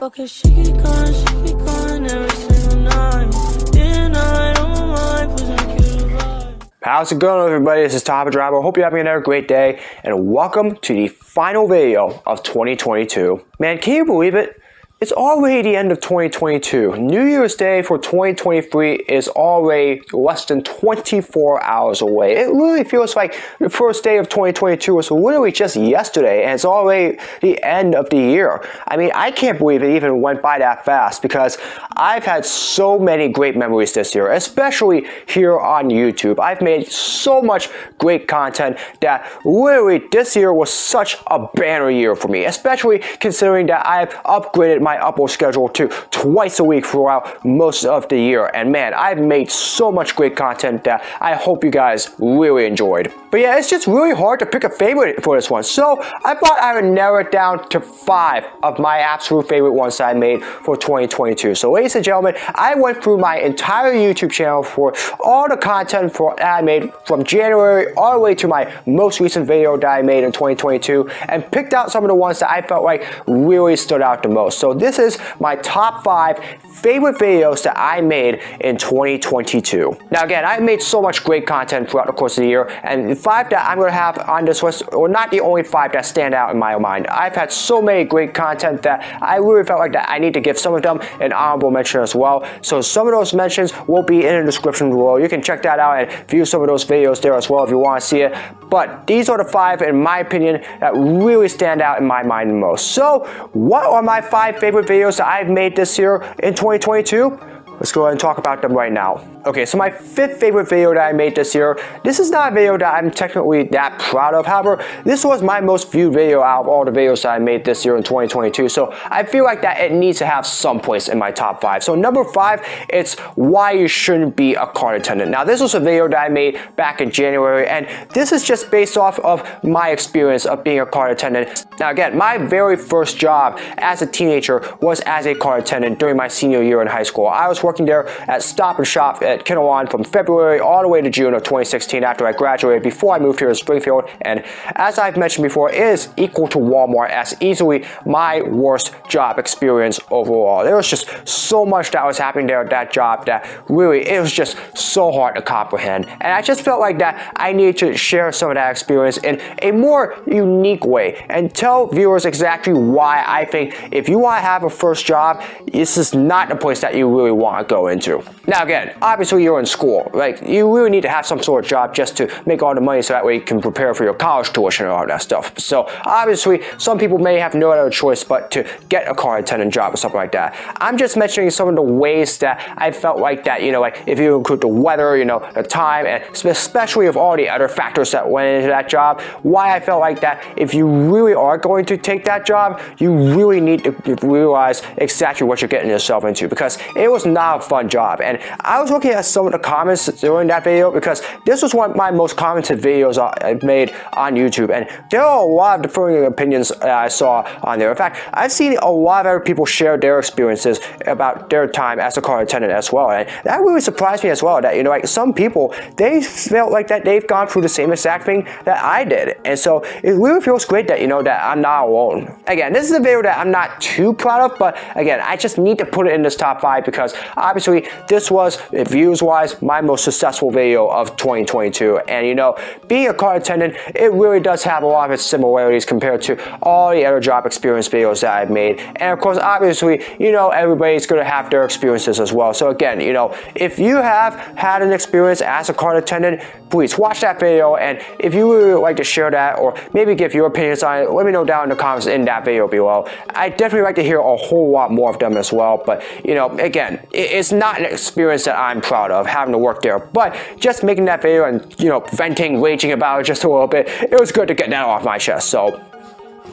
Okay, she be gone every single night. Day and night on my mind, pushing you to vibe. How's it going, everybody? This is Top Driver. Hope you're having another great day, and welcome to the final video of 2022. Man, can you believe it? It's already the end of 2022. New Year's Day for 2023 is already less than 24 hours away. It really feels like the first day of 2022 was literally just yesterday, and it's already the end of the year. I mean, I can't believe it even went by that fast because I've had so many great memories this year, especially here on YouTube. I've made so much great content that literally this year was such a banner year for me, especially considering that I've upgraded my upload schedule to twice a week throughout most of the year. And man, I've made so much great content that I hope you guys really enjoyed. But yeah, it's just really hard to pick a favorite for this one. So I thought I would narrow it down to 5 of my absolute favorite ones that I made for 2022. So ladies and gentlemen, I went through my entire YouTube channel for all the content that I made from January all the way to my most recent video that I made in 2022 and picked out some of the ones that I felt like really stood out the most. So this is my top 5 favorite videos that I made in 2022. Now again, I made so much great content throughout the course of the year, and the 5 that I'm going to have on this list are not the only 5 that stand out in my mind. I've had so many great content that I really felt like that I need to give some of them an honorable mention as well. So some of those mentions will be in the description below. You can check that out and view some of those videos there as well if you want to see it. But these are the 5, in my opinion, that really stand out in my mind the most. So what are my 5 favorite videos that I've made this year in 2022? Let's go ahead and talk about them right now. Okay, so my 5th favorite video that I made this year, this is not a video that I'm technically that proud of. However, this was my most viewed video out of all the videos that I made this year in 2022. So I feel like that it needs to have some place in my top 5. So number 5, it's why you shouldn't be a car attendant. Now this was a video that I made back in January, and this is just based off of my experience of being a car attendant. Now again, my very first job as a teenager was as a car attendant during my senior year in high school. I was working there at Stop and Shop at Kinnelon from February all the way to June of 2016 after I graduated, before I moved here to Springfield. And as I've mentioned before, it is equal to Walmart as easily my worst job experience overall. There was just so much that was happening there at that job that really, it was just so hard to comprehend. And I just felt like that I needed to share some of that experience in a more unique way and tell viewers exactly why I think if you want to have a first job, this is not the place that you really want to go into. Now again, obviously you're in school, like you really need to have some sort of job just to make all the money so that way you can prepare for your college tuition and all that stuff. So obviously some people may have no other choice but to get a car attendant job or something like that. I'm just mentioning some of the ways that I felt like that, you know, like if you include the weather, you know, the time, and especially of all the other factors that went into that job, why I felt like that if you really are going to take that job, you really need to realize exactly what you're getting yourself into, because it was not a fun job. And I was looking at some of the comments during that video because this was one of my most commented videos I've made on YouTube, and there are a lot of differing opinions that I saw on there. In fact, I've seen a lot of other people share their experiences about their time as a car attendant as well, and that really surprised me as well, that, you know, like some people, they felt like that they've gone through the same exact thing that I did. And so it really feels great that, you know, that I'm not alone. Again, this is a video that I'm not too proud of, but again, I just need to put it in this top 5 because obviously this was, views wise, my most successful video of 2022. And you know, being a car attendant, it really does have a lot of its similarities compared to all the other job experience videos that I've made. And of course, obviously, you know, everybody's going to have their experiences as well. So again, you know, if you have had an experience as a car attendant, please watch that video, and if you really would like to share that or maybe give your opinions on it, let me know down in the comments in that video below. I definitely like to hear a whole lot more of them as well. But you know, again, it's not an experience that I'm proud of having to work there, but just making that video and, you know, venting, raging about it just a little bit, it was good to get that off my chest. So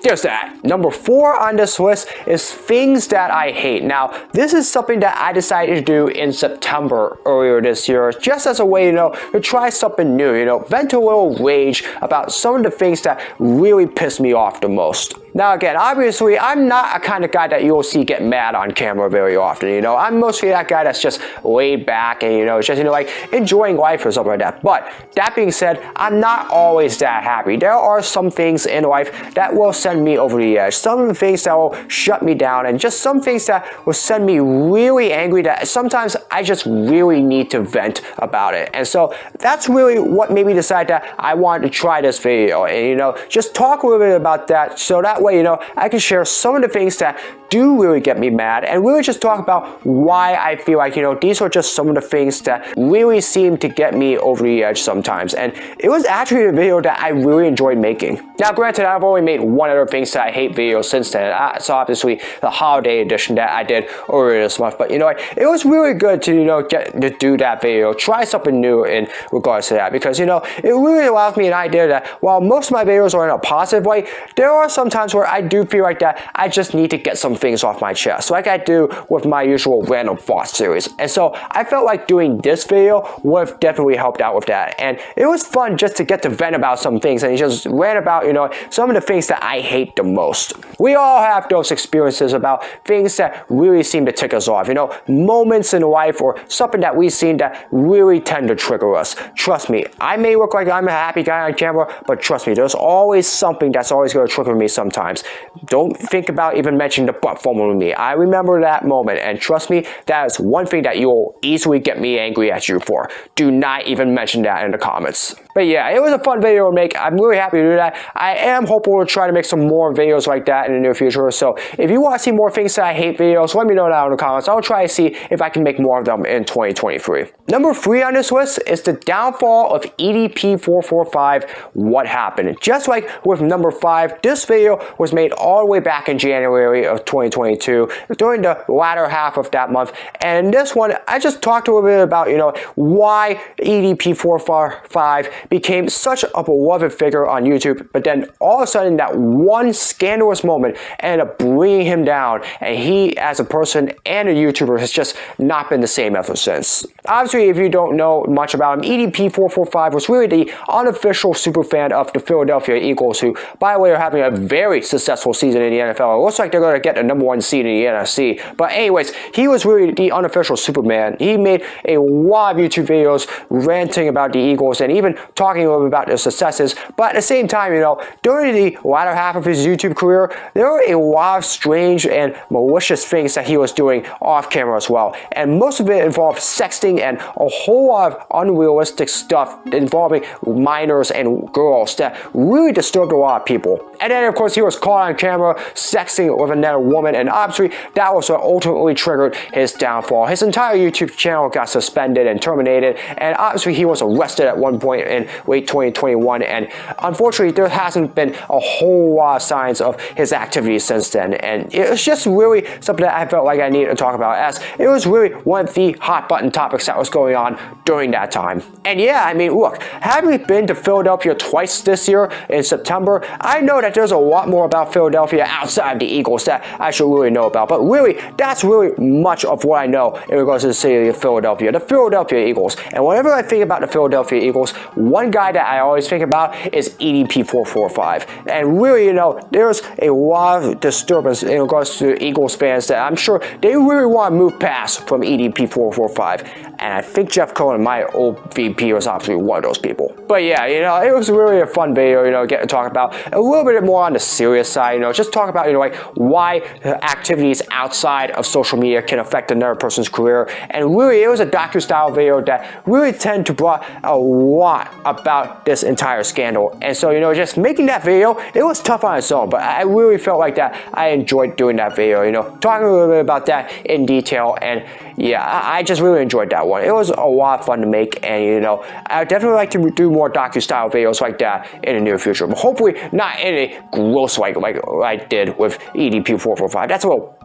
there's that. Number 4 on this list is things that I hate. Now, this is something that I decided to do in September earlier this year, just as a way, you know, to try something new, you know, vent a little rage about some of the things that really piss me off the most. Now again, obviously, I'm not a kind of guy that you'll see get mad on camera very often, you know. I'm mostly that guy that's just laid back and, you know, just, you know, like enjoying life or something like that. But that being said, I'm not always that happy. There are some things in life that will send me over the edge. Some of the things that will shut me down, and just some things that will send me really angry that sometimes I just really need to vent about it. And so that's really what made me decide that I wanted to try this video and, you know, just talk a little bit about that, so that way, you know, I can share some of the things that do really get me mad and really just talk about why I feel like, you know, these are just some of the things that really seem to get me over the edge sometimes. And it was actually a video that I really enjoyed making. Now granted, I've only made one other things that I hate videos since then. So obviously the holiday edition that I did earlier this month, but you know, it was really good to, you know, get to do that video, try something new in regards to that, because, you know, it really allows me an idea that while most of my videos are in a positive way, there are some times where I do feel like that I just need to get some things off my chest, like I do with my usual random thoughts series. And so I felt like doing this video would have definitely helped out with that. And it was fun just to get to vent about some things and just rant about, you know, some of the things that I hate the most. We all have those experiences about things that really seem to tick us off, you know, moments in life or something that we've seen that really tend to trigger us. Trust me, I may look like I'm a happy guy on camera, but trust me, there's always something that's always going to trigger me sometimes. Don't think about even mentioning the butt fumble with me. I remember that moment, and trust me, that is one thing that you'll easily get me angry at you for. Do not even mention that in the comments. But yeah, it was a fun video to make. I'm really happy to do that. I am hopeful to try to make some more videos like that in the near future. So if you want to see more things that I hate videos, let me know down in the comments. I'll try to see if I can make more of them in 2023. Number 3 on this list is the downfall of EDP445. What happened? Just like with number 5, this video was made all the way back in January of 2022 during the latter half of that month. And this one, I just talked a little bit about, you know, why EDP445 became such a beloved figure on YouTube, but then all of a sudden that one scandalous moment ended up bringing him down, and he as a person and a YouTuber has just not been the same ever since. Obviously, if you don't know much about him, EDP445 was really the unofficial superfan of the Philadelphia Eagles, who, by the way, are having a very successful season in the NFL. It looks like they're going to get the #1 seed in the NFC. But anyways, he was really the unofficial Superman. He made a lot of YouTube videos ranting about the Eagles and even talking a little bit about their successes. But at the same time, you know, during the latter half of his YouTube career, there were a lot of strange and malicious things that he was doing off camera as well. And most of it involved sexting and a whole lot of unrealistic stuff involving minors and girls that really disturbed a lot of people. And then, of course, he was caught on camera sexting with another woman, and obviously that was what ultimately triggered his downfall. His entire YouTube channel got suspended and terminated, and obviously he was arrested at one point in late 2021, and unfortunately there hasn't been a whole lot of signs of his activities since then. And it was just really something that I felt like I needed to talk about, as it was really one of the hot button topics that was going on during that time. And yeah, I mean, look, having been to Philadelphia twice this year in September, I know that there's a lot more about Philadelphia outside the Eagles that I should really know about. But really, that's really much of what I know in regards to the city of Philadelphia, the Philadelphia Eagles. And whenever I think about the Philadelphia Eagles, one guy that I always think about is EDP445. And really, you know, there's a lot of disturbance in regards to Eagles fans that I'm sure they really want to move past from EDP445. And I think Jeff Cohen, my old VP, was obviously one of those people. But yeah, you know, it was really a fun video, you know, get to talk about a little bit more on the serious side, you know, just talk about, you know, like why activities outside of social media can affect another person's career. And really, it was a docu-style video that really tended to brought a lot about this entire scandal. And so, you know, just making that video, it was tough on its own, but I really felt like that I enjoyed doing that video, you know, talking a little bit about that in detail. And yeah, I just really enjoyed that one. It was a lot of fun to make, and you know, I would definitely like to do more docu-style videos like that in the near future, but hopefully not in a gross like I did with EDP445. That's a little,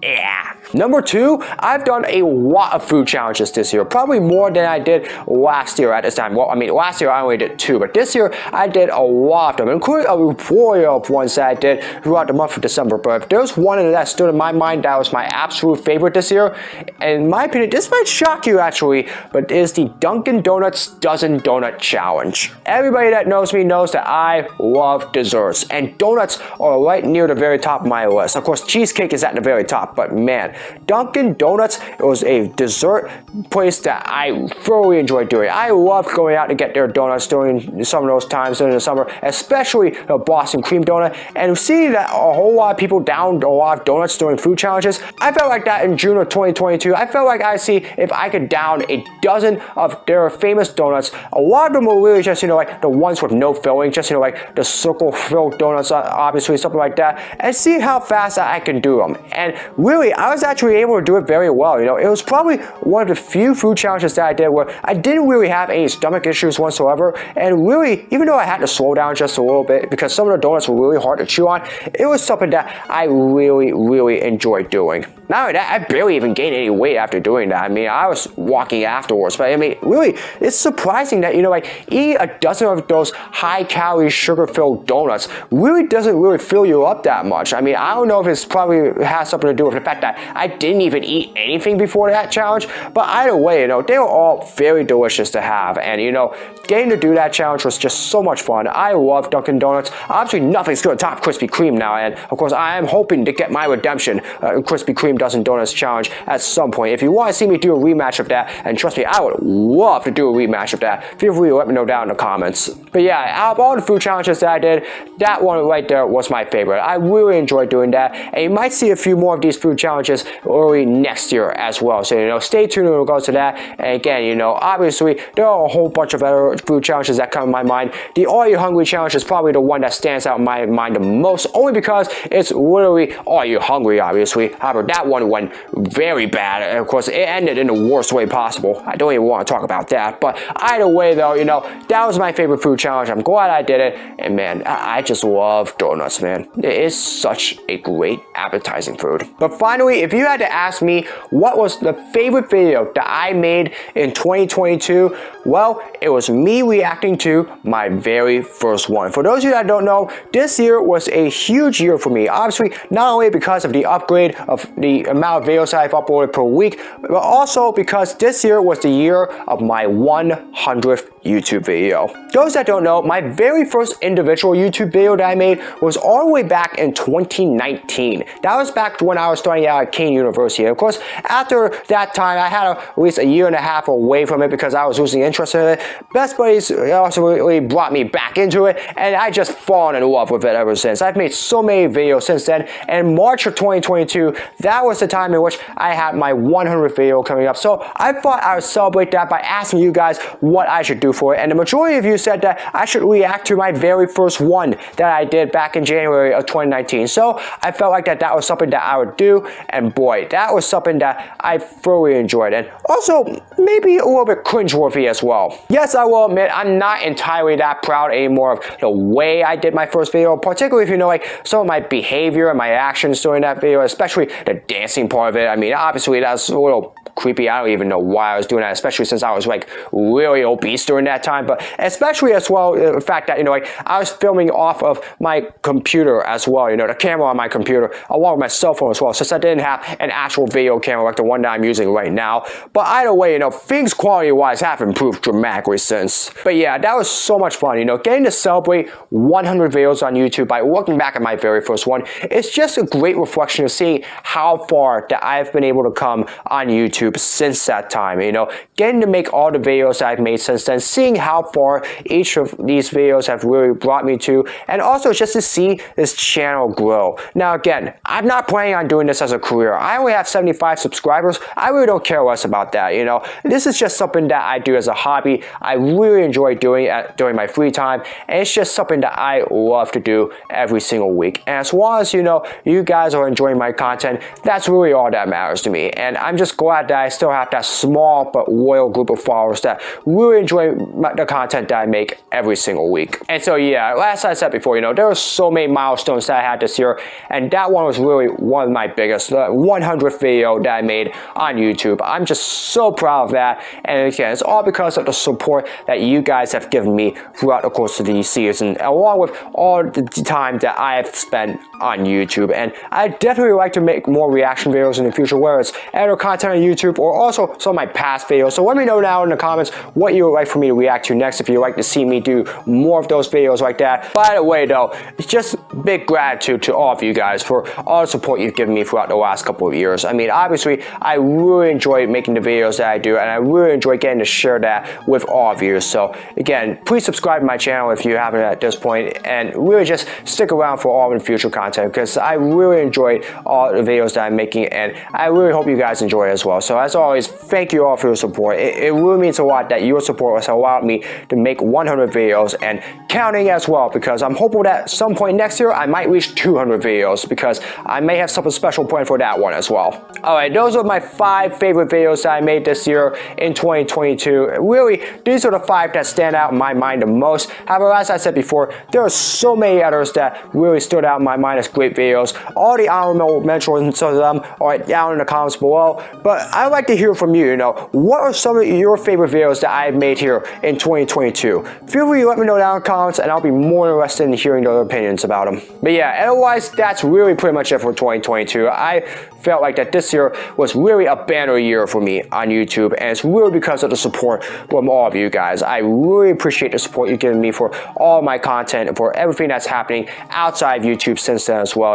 yeah. Number 2, I've done a lot of food challenges this year, probably more than I did last year at this time. Well, I mean, last year I only did 2, but this year I did a lot of them, including a report of ones that I did throughout the month of December. But if there's one that stood in my mind that was my absolute favorite this year, and in my opinion, this might shock you actually, but it is the Dunkin' Donuts Dozen Donut Challenge. Everybody that knows me knows that I love desserts, and donuts are right near the very top of my list. Of course, cheesecake is at the very top, but man, Dunkin' Donuts was a dessert place that I thoroughly enjoyed doing. I loved going out to get their donuts during some of those times in the summer, especially the Boston cream donut, and seeing that a whole lot of people downed a lot of donuts during food challenges. I felt like that in June of 2022. I felt like I'd see if I could down a dozen of their famous donuts. A lot of them were really just, like the ones with no filling, just, like the circle filled donuts, obviously, something like that, and see how fast I can do them. And really, I was actually able to do it very well. It was probably one of the few food challenges that I did where I didn't really have any stomach issues whatsoever. And really, even though I had to slow down just a little bit because some of the donuts were really hard to chew on, it was something that I really, really enjoyed doing. Not only that, I barely even gained any weight after doing that. I mean, I was walking afterwards, but I mean, really, it's surprising that, eating a dozen of those high-calorie, sugar-filled donuts really doesn't really fill you up that much. I mean, I don't know if it's probably has something to do with the fact that I didn't even eat anything before that challenge, but either way, they were all very delicious to have, and, getting to do that challenge was just so much fun. I love Dunkin' Donuts. Obviously, nothing's going to top Krispy Kreme now, and, of course, I am hoping to get my redemption in Krispy Kreme Dozen Donuts Challenge at some point. If you want to see me do a rematch of that, and trust me, I would love to do a rematch of that, feel free to let me know down in the comments. But yeah, out of all the food challenges that I did, that one right there was my favorite. I really enjoyed doing that, and you might see a few more of these food challenges early next year as well. So, stay tuned in regards to that. And again, obviously, there are a whole bunch of other food challenges that come to my mind. The Are You Hungry challenge is probably the one that stands out in my mind the most, only because it's literally Are You Hungry, obviously. However, that one went very bad. And of course, it ended in the worst way possible. I don't even want to talk about that. But either way, though, that was my favorite food challenge. I'm glad I did it. And man, I just love donuts, man. It is such a great appetizing food. But finally, if you had to ask me what was the favorite video that I made in 2022, well, it was me reacting to my very first one. For those of you that don't know, this year was a huge year for me. Obviously, not only because of the upgrade of the amount of videos I've uploaded per week, but also because this year was the year of my 100th YouTube video. Those that don't know, my very first individual YouTube video that I made was all the way back in 2019. That was back when I was starting out at Kean University. Of course, after that time, I had at least a year and a half away from it because I was losing interest in it. Best Buddies also really brought me back into it, and I just fallen in love with it ever since. I've made so many videos since then, and March of 2022, that was the time in which I had my 100th video coming up. So I thought I would celebrate that by asking you guys what I should do for it, and the majority of you said that I should react to my very first one that I did back in January of 2019. So I felt like that was something that I would do, and boy, that was something that I thoroughly enjoyed, and also maybe a little bit cringeworthy as well. Yes, I will admit I'm not entirely that proud anymore of the way I did my first video, particularly if like some of my behavior and my actions during that video, especially the dancing part of it. I mean, obviously that's a little creepy. I don't even know why I was doing that, especially since I was like really obese during that time, but especially as well the fact that I was filming off of my computer as well, the camera on my computer along with my cell phone as well, since I didn't have an actual video camera like the one that I'm using right now. But either way, things quality wise have improved dramatically since. But yeah, that was so much fun, getting to celebrate 100 videos on YouTube by looking back at my very first one. It's just a great reflection of seeing how far that I've been able to come on YouTube since that time. Getting to make all the videos that I've made since then, seeing how far each of these videos have really brought me to, and also just to see this channel grow. Now again, I'm not planning on doing this as a career. I only have 75 subscribers. I really don't care less about that. This is just something that I do as a hobby. I really enjoy doing it during my free time, and it's just something that I love to do every single week. And as long as you guys are enjoying my content, that's really all that matters to me. And I'm just glad that that I still have that small but loyal group of followers that really enjoy the content that I make every single week. And so yeah, as I said before, there were so many milestones that I had this year, and that one was really one of my biggest, the 100th video that I made on YouTube. I'm just so proud of that, and again, it's all because of the support that you guys have given me throughout the course of the season, along with all the time that I have spent on YouTube. And I definitely like to make more reaction videos in the future, whether it's editor content on YouTube or also some of my past videos. So let me know down in the comments what you would like for me to react to next, if you'd like to see me do more of those videos like that. By the way though, it's just big gratitude to all of you guys for all the support you've given me throughout the last couple of years. I mean, obviously, I really enjoy making the videos that I do, and I really enjoy getting to share that with all of you. So again, please subscribe to my channel if you haven't at this point, and really just stick around for all the future content, because I really enjoy all the videos that I'm making, and I really hope you guys enjoy it as well. So as always, thank you all for your support. It really means a lot that your support has allowed me to make 100 videos and counting as well, because I'm hopeful that at some point next year I might reach 200 videos, because I may have something special planned for that one as well. Alright, those are my 5 favorite videos that I made this year in 2022. Really, these are the 5 that stand out in my mind the most. However, as I said before, there are so many others that really stood out in my mind as great videos. All the honorable mentions of them are down in the comments below, but I'd like to hear from you. What are some of your favorite videos that I've made here in 2022? Feel free to let me know down in the comments, and I'll be more interested in hearing their opinions about them. But yeah, otherwise, that's really pretty much it for 2022. I felt like that this year was really a banner year for me on YouTube, and it's really because of the support from all of you guys. I really appreciate the support you've given me for all my content and for everything that's happening outside of YouTube since then as well.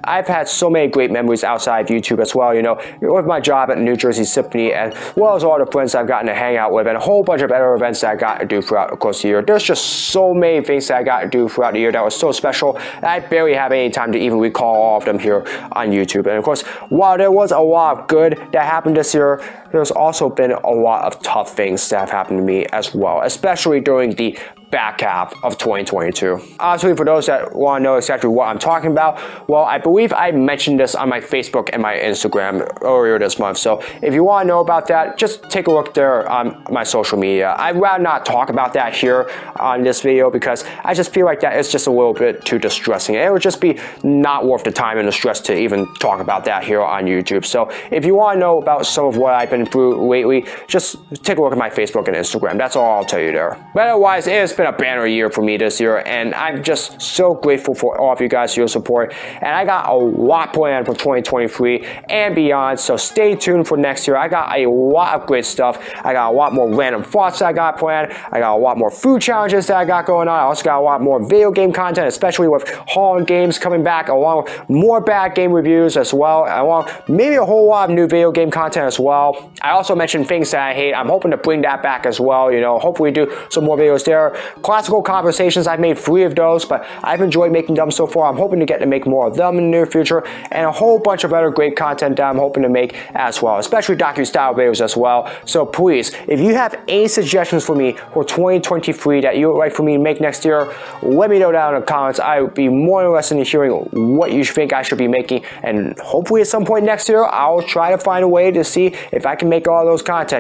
I've had so many great memories outside of YouTube as well, with my job at the New Jersey Symphony, as well as all the friends I've gotten to hang out with, and a whole bunch of other events that I got to do throughout the course of the year. There's just so many things that I got to do throughout the year that was so special that I barely have any time to even recall all of them here on YouTube. And of course, while there was a lot of good that happened this year, there's also been a lot of tough things that have happened to me as well, especially during the back half of 2022. Honestly, for those that want to know exactly what I'm talking about, well, I believe I mentioned this on my Facebook and my Instagram earlier this month. So if you want to know about that, just take a look there on my social media. I'd rather not talk about that here on this video, because I just feel like that is just a little bit too distressing. It would just be not worth the time and the stress to even talk about that here on YouTube. So if you want to know about some of what I've been through lately, just take a look at my Facebook and Instagram. That's all I'll tell you there. But otherwise, it has been a banner year for me this year, and I'm just so grateful for all of you guys for your support, and I got a lot planned for 2023 and beyond, so stay tuned for next year. I got a lot of great stuff. I got a lot more random thoughts that I got planned. I got a lot more food challenges that I got going on. I also got a lot more video game content, especially with Holland Games coming back, along with more bad game reviews as well, along maybe a whole lot of new video game content as well. I also mentioned things that I hate. I'm hoping to bring that back as well. Hopefully do some more videos there. Classical conversations, I've made 3 of those, but I've enjoyed making them so far. I'm hoping to get to make more of them in the near future, and a whole bunch of other great content that I'm hoping to make as well, especially docu-style videos as well. So please, if you have any suggestions for me for 2023 that you would like for me to make next year, let me know down in the comments. I would be more interested in hearing what you think I should be making, and hopefully at some point next year, I'll try to find a way to see if I can make all those content.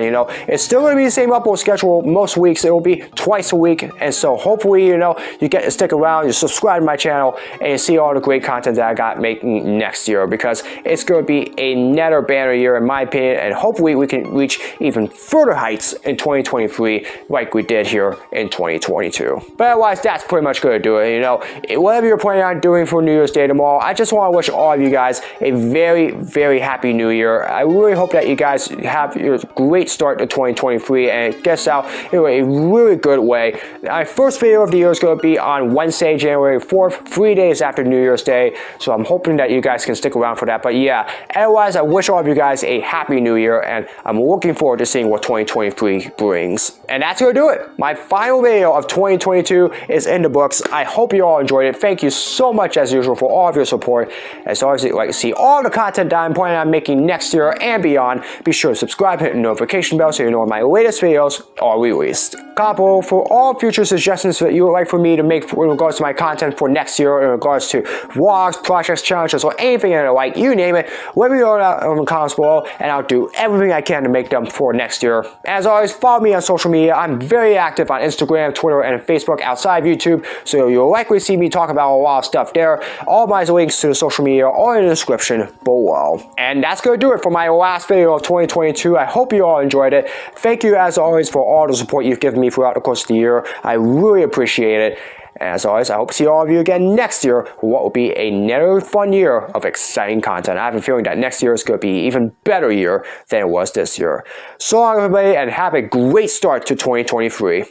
It's still going to be the same upload schedule most weeks. It will be twice a week, and so hopefully, you get to stick around, you subscribe to my channel, and you see all the great content that I got making next year, because it's going to be another banner year in my opinion, and hopefully we can reach even further heights in 2023 like we did here in 2022. But otherwise, that's pretty much going to do it. Whatever you're planning on doing for New Year's Day tomorrow, I just want to wish all of you guys a very, very happy new year. I really hope that you guys have your great start to 2023 and it gets out in a really good way. My first video of the year is going to be on Wednesday, January 4th, 3 days after New Year's Day. So I'm hoping that you guys can stick around for that. But yeah, otherwise, I wish all of you guys a happy new year, and I'm looking forward to seeing what 2023 brings. And that's going to do it. My final video of 2022 is in the books. I hope you all enjoyed it. Thank you so much as usual for all of your support. As always, if you'd like to see all the content that I'm planning on making next year and beyond, be sure to subscribe, hit the notification bell so you know when my latest videos are released. Comment below for all future future suggestions that you would like for me to make in regards to my content for next year, in regards to vlogs, projects, challenges, or anything like, you name it, let me know in the comments below, and I'll do everything I can to make them for next year. As always, follow me on social media. I'm very active on Instagram, Twitter, and Facebook outside of YouTube, so you'll likely see me talk about a lot of stuff there. All my links to the social media are in the description below. And that's going to do it for my last video of 2022. I hope you all enjoyed it. Thank you, as always, for all the support you've given me throughout the course of the year. I really appreciate it. And as always, I hope to see all of you again next year for what will be another fun year of exciting content. I have a feeling that next year is going to be an even better year than it was this year. So long, everybody, and have a great start to 2023.